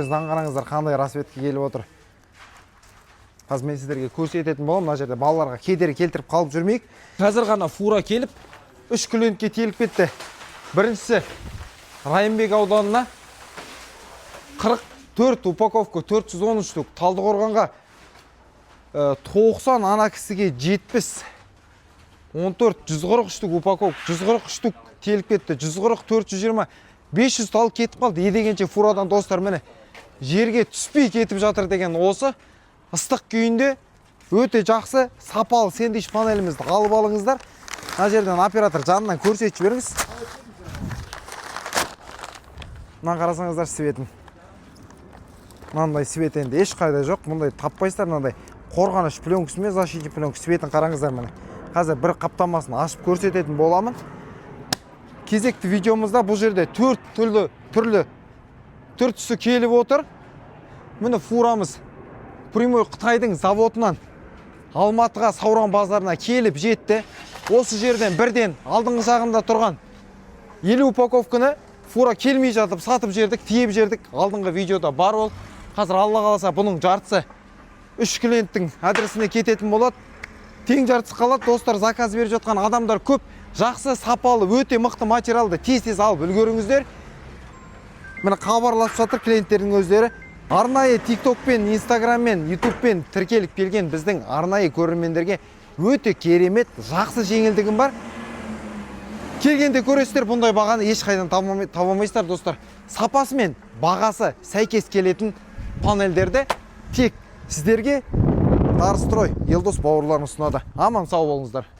Біздің қараңыздар қандай расветке келіп отыр. Қазір мен сіздерге көрсететін боламын. Мына жерде балаларға кедергі келтіріп қалып жүрмейік. Қазір ғана фура келіп 3 клиентке теліп кетті. Біріншісі Райымбек ауданына 44 упаковка 413 штук, Талдықорғанға 90, ана кісіге 70, 14 140 штук упаковка 140 штук теліп кетті. 140 420 500 талып кетіп қалды. Едегенше фурадан достар, міне жерге түспей кетіп жатыр деген осы. Ыстық күйінде өте жақсы сапалы сэндвич панелімізді алып алыңыздар. Мына жерден оператор жанынан көрсетіп жіберіңіз. Мына қарасаңыздар светін. Мынандай свет енді ешқайда жоқ. Мұндай таппайсыздар. Мынандай қорғаныш пленкасымен защитный пленка светін қараңыздар міне. Қазір бір қаптамасын ашып көрсететін боламын. Кезекті видеомызда бұл жерде 4 түрлі түсі келіп отыр. Міне фурамыз Прямой Қытайдың заводынан Алматыға Сауран базарына келіп жетті. Осы жерден бірден алдыңғы жағында тұрған 50 упаковканы фура келмей жатып сатып жердік, тиеп жердік. Алдыңғы видеода бар ол. Қазір алла қаласа бұның жартысы 3 клиенттің адресіне кететін болады. Тең жартысы қалады. Достар, заказ беріп жатқан адамдар көп. Жақсы, сапалы, өте мықты материалды тез-тез алып үлгеріңіздер. Міне хабарласып жатыр клиенттердің өздері. Арнайы TikTok пен, Instagram мен, YouTube пен тіркеліп келген біздің арнайы көрермендерге өте керемет, жақсы жеңілдігім бар. Келгенде көресіздер, бұндай бағаны ешқайдан табамайсыздар достар. Сапасы мен бағасы сәйкес келетін панельдерді тек сіздерге Дарстрой Елдос бауырларымыз ұсынады. Аман сау болыңыздар.